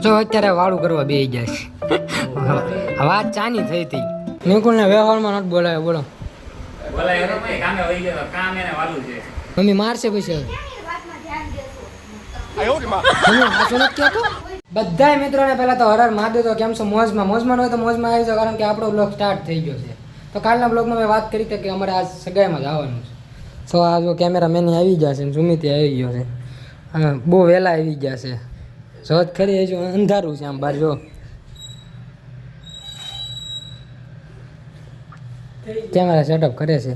જો અત્યારે વાળું કરવા બેસી જાય વાત ચાની થઈ હતી નિકુલને વ્યવહારમાં નથી બોલાવે બોલો મમ્મી મારશે પછી બધા મિત્રોને પહેલા તો હરાર મહાદેવ તો કેમ છો મોજમાં હોય તો મોજમાં આવી જાવ કારણ કે આપણો બ્લોગ સ્ટાર્ટ થઈ ગયો છે તો કાલના બ્લોગમાં મેં વાત કરી હતી કે અમારે આજ સગાઈમાં જવાનું છે તો આ જો કેમેરામેન આવી ગયા છે સુમિત આવી ગયો છે બહુ વહેલા આવી ગયા છે જોત ખરી હજુ અંધારું છે આમ બહાર જો કેમેરા સેટઅપ કરે છે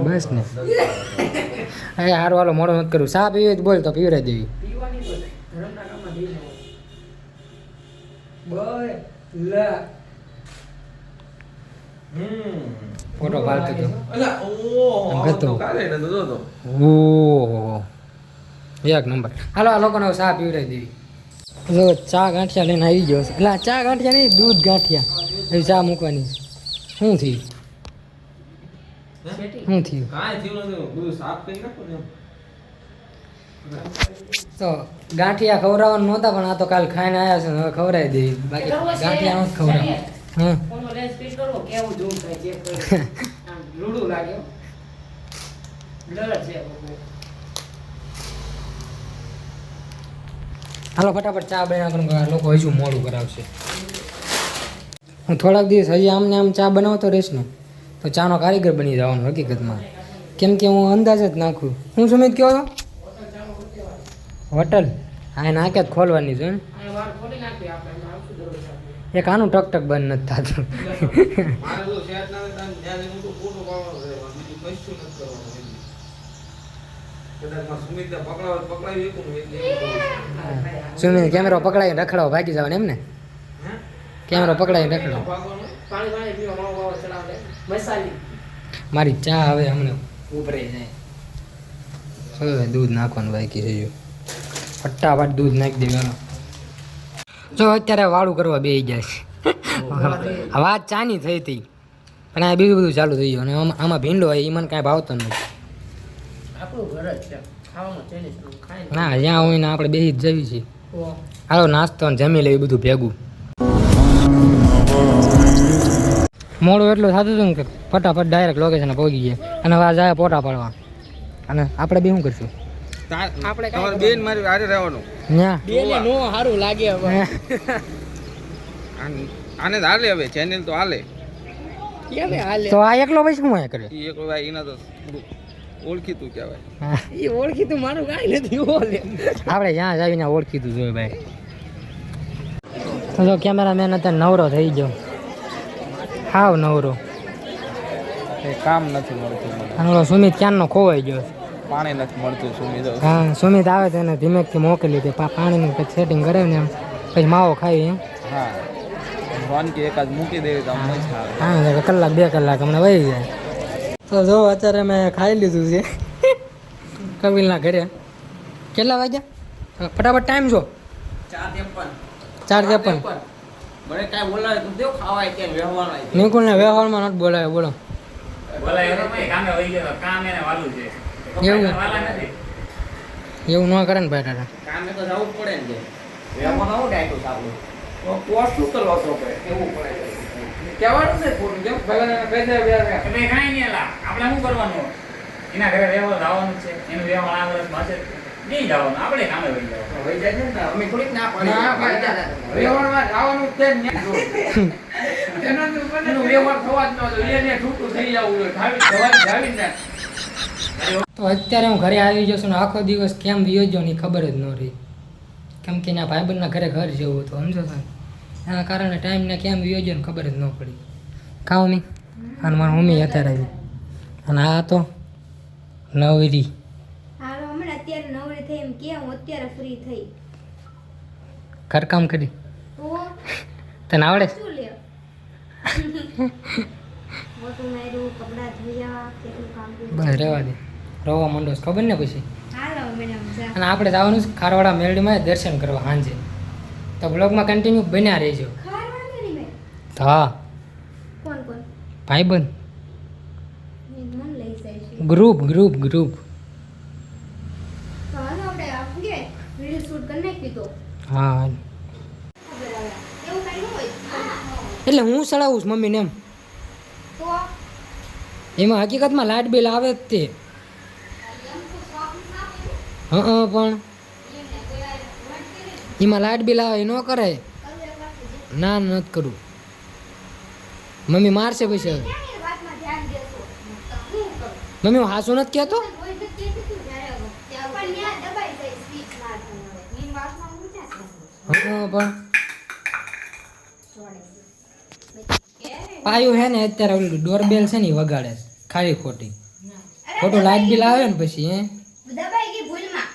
બસ ને અરે હારું હાલો મોડું નથી કરું ચા પીવી જ બોલ તો પીવડાવી દેવી ફોટો પાડતો હતો ઓહો એક નંબર હાલો આ લોકોને ચા પીવડાવી દેવી જો ચા ગાંઠિયા લઈને આવી ગયો છે એટલે ચા ગાંઠિયા નહીં દૂધ ગાંઠિયા એ ચા મૂકવાની શું થયું તો ગાંઠિયા ખવડાવવાનું નહોતા પણ આ તો કાલ ખાઈને આવ્યા છે હવે ખવડાવી દેવી બાકી ગાંઠિયા નથી હાલો ફટાફટ ચા બનાવવા લોકો હજુ મોડું કરાવશે હું થોડાક દિવસ હજી આમને આમ ચા બનાવતો રહીશ ને તો ચાનો કારીગર બની જવાનો હકીકતમાં કેમ કે હું અંદાજ જ નાખું હું સુમિત કહો છો હોટલ હા નાકે જ ખોલવાની છે ને એક આનું ટકટક બંધ નથી થતું સુમિત કેમેરો પકડાઈને રખડાવો ભાગી જવાનું એમ ને કેમેરો પકડાઈને રખડાવો મારી ચા હવે હમણાં ઉભરાઈ જાય દૂધ નાખવાનું બાકી છે ફટાફટ દૂધ નાખી દેવાનું જો અત્યારે વાળું કરવા બેસી જાય છે વાત ચાની થઈ હતી પણ આ બીજું બધું ચાલુ થઈ ગયું અને આમાં ભીંડો હોય એ મને કાંઈ ભાવતો નથી ના જ્યાં હોય ને આપણે બેસી જ જવી છીએ હાલો નાસ્તો જમી લેવી બધું ભેગું મોડું એટલું થતું હતું ને કે ફટાફટ ડાયરેક્ટ લોકેશન પહોંચી ગયા અને હવે જાય ફોટા પાડવા અને આપણે બી શું કરશું તો આ એકલો ભાઈ શું કરે ઓળખીતું કહેવાય એ ઓળખીતું મારું કાંઈ નથી આપણે જ્યાં જાવીને ઓળખીતું જોઈએ ભાઈ તો જો કેમેરામેન અત્યારે નવરો થઈ ગયો હાવ નવરો કામ નથી મળતું અને ઓલો સુમિત ક્યાંનો ખોવાઈ ગયો પાણી નથી મળતું સુમિત હા સુમિત આવે તો એને ધીમેકથી મોકલી દે પાણીનું કંઈક સેટિંગ કરે ને એમ પછી માવો ખાઈ એમ હા વાનગી એકાદ મૂકી દેવી તો મજા આવે હા કલાક 2 કલાક હમણાં વહી જાય તો જો અત્યારે મેં ખાઈ લીધું છે કપિલના ઘરે કેટલા વાગ્યા ફટાફટ ટાઈમ જો 4:53 નિકુલને વ્યવહારમાં નથી બોલાવે બોલો એવું ન કરે ને ભાઈ તારા એના ઘરે વ્યવહાર આવવાનું છે એનું વ્યવહાર આ વર્ષમાં હશે નહીં જવાનું આપણે કામે વહી જવાનું અમે થોડીક ના પાડી વ્યવહારમાં આવવાનું છે એનું વ્યવહાર થવા જ ન જોઈએ એને છૂટું થઈ જવું જોઈએ તો અત્યારે હું ઘરે આવી જશું ને આખો દિવસ કેમ વિયોજ્યો ની ખબર જ ન રહી કેમ કે એના ભાઈબંધના ઘરે ઘર જેવું હતું સમજો છો એના કારણે ટાઈમને કેમ વિયોજ્યો ને ખબર જ ન પડી ખાવ નહીં અને મારી મમ્મી અત્યારે આવી અને આ તો નવરી હાલો હમણાં અત્યારે નવરી થઈ એમ કે હું અત્યારે ફ્રી થઈ ઘરકામ કરી તો તને આવડે શું લે મોટું માર્યું કપડાં ધોયા કેટલું કામ કર્યું બસ રહેવા દે રોવા માંડો છે, ખબર ને પછી હાલો મેડમ જા અને આપણે જવાનું છે ખારવાડા મેલડીમાં દર્શન કરવા સાંજે તો બ્લોગમાં કન્ટિન્યુ બન્યા રહેજો ખારવાડ મેરી મેં હા કોણ કોણ ભાઈબંધ મન લઈ જાય થાય છે ગ્રુપ તો હાલો આપણે શું કહેવાય વિડીયો શૂટ કરી નાખી તો હા ખબર આવે એવું કાંઈ ન હોય એટલે હું ચડાવું છું મમ્મીને એમ તો એમાં હકીકતમાં લાઇટ બિલ આવે જ તે હા પણ એમાં લાઇટ બિલ આવે એ ન કરાય ના નથી કરું મમ્મી મારશે પછી હવે વાતમાં ધ્યાન દેશો હું કરું મમ્મી હું હાસું નથી કહેતો કોઈ નથી કહેતી તું જ્યારે પણ ત્યાં દબાઈ જાય સ્વિચ ના થાય હવે મેન વાતમાં ઊંચા છે હા પણ છોડે પાયું હે ને અત્યારે ઓલું ડોરબેલ છે ને ઈ વગાડે છે. ખાલી ખોટી ખોટું લાઇટ બિલ આવે ને પછી હે દબાઈ ગઈ ભૂલમાં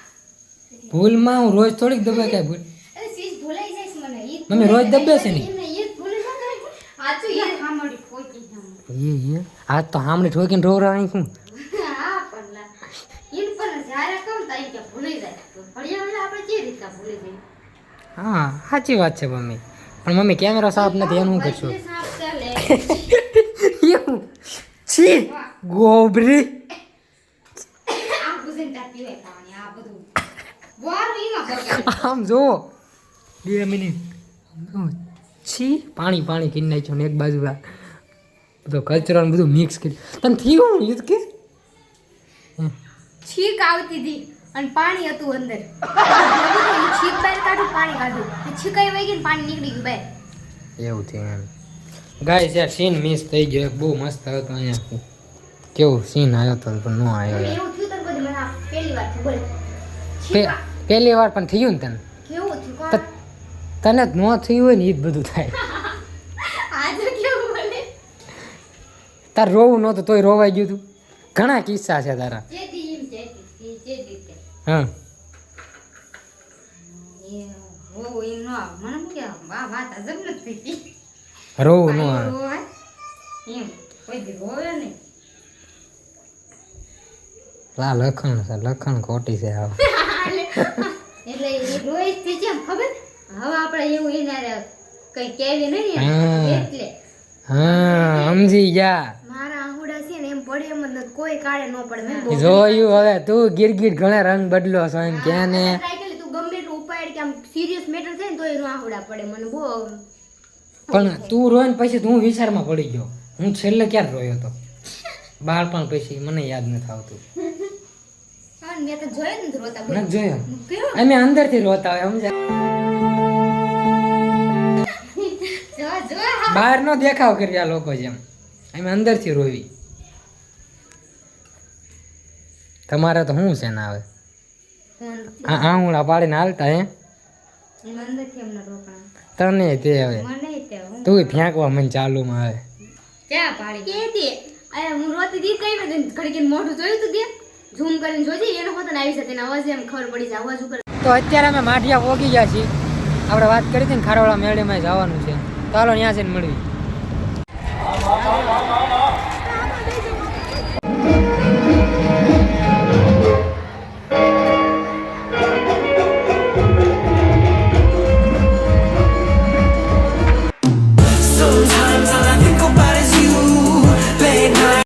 ભૂલમાં હું રોજ થોડીક દબાય કાંઈ ભૂલ અરે સ્વિચ ભૂલાઈ જાય છે મને ઈ મમ્મી રોજ દબે છે ને એમને ઈ ભૂલી ન કરે સાચું ઈ સાંભળી ખોટી સાંભળી આ તો હામણે ઠોકીને રોવરાણી શું હા પણ ઈન પણ જ્યારે કહું તાઈ કે ભૂલી જાય તો ફળિયા આપણે જે રીતના ભૂલી જાય હા સાચી વાત છે મમ્મી પણ મમ્મી કેમેરો સાફ નથી એનું શું કરશું એટલે સાફ ચાલે એવું છી ગોબરી આ ગુજન તાતી હોય પાણી આ બધું વાર ઈમાં બગાડે આમ જો 2 મિનિટ આમ જો છી પાણી પાણી કરી નાખ્યું ને એક બાજુ આ બધો કચરો ને બધું મિક્સ કરી તને થયું એ જ કે છીક આવતી હતી અને પાણી હતું અંદર છીક બહાર કાઢું પાણી કાઢું છીકાઈ વહી ગઈ ને પાણી નીકળી ગયું બહાર એવું થયું એમ ગાય યાર સીન મિસ થઈ ગયો એક બહુ મસ્ત હતો અહીંયા કેવું સીન આવ્યો તો પણ ન આવ્યો યાર એવું થયું તને બધું મને આ પહેલી વાર થયું બોલ પે- છીકા પહેલી વાર પણ થયું ને તને કેવું થયું કોણ ત- તને જ ન થયું હોય ને એ જ બધું થાય આજે કેવું બોલે તાર રોવું નહોતું તોય રોવાઈ ગયું તું ઘણા કિસ્સા છે તારા જે દી એમ જે રીતે હા એ હો એમ ન આવે. મને શું કે વાહ વાત અજબ નથી થઈ રોવું ન આવે રોવાય એમ કોઈ દી રોવે નહીં લા લખણ છે લખણ ખોટી છે આ એટલે એ રોઈ થઈ કેમ ખબર હવે આપણે એવું એના કઈ કેવી નહીં હા. ને એટલે હા સમજી ગયા મારા આહુડા છે ને એમ પડે એમ જ નથી. કોઈ કાળે ન પડે મેં બહુ જોયું હવે તું ગીર ગીર ઘણા રંગ બદલો છો એમ કે ને try કરી તું ગમે એટલું ઉપાડ કે આમ સિરિયસ મેટર થાય ને તો એનો આહુડા પડે મને બહુ પણ તું રોય ને પછી તો હું વિચારમાં પડી ગયો હું છેલ્લે ક્યારે રોયો હતો બાળપણ પછી મને યાદ નથી આવતું હા મેં તો જોયો ને રોતા બોલ નથી જોયો કેવો અમે અંદરથી રોતા હોય સમજ્યા જો જો બહાર નો દેખાવ કરી આ લોકો જેમ અમે અંદરથી રોવી તમારે તો શું છે ને આવે આ આંગળા પાડીને હાલતા હે મંદિરથી એમને રોકણા તને તે હવે મને તે હું તું ફેંકવા મને ચાલુમાં આવે ક્યાં પાડી કેતી અરે હું રોતી દી કઈ ને ઘડી મોઢું જોયું તું દે ઝૂમ કરીને જોજે એનો હોતને આવી શકે ને અવાજ એમ ખબર પડી જાય અવાજ ઉપર તો અત્યારે અમે માઠિયા પોગી ગયા છીએ આપણે વાત કરી હતી ને ખારવાળા મેળીમાં જવાનું છે ચાલો ત્યાં જઈને મળવી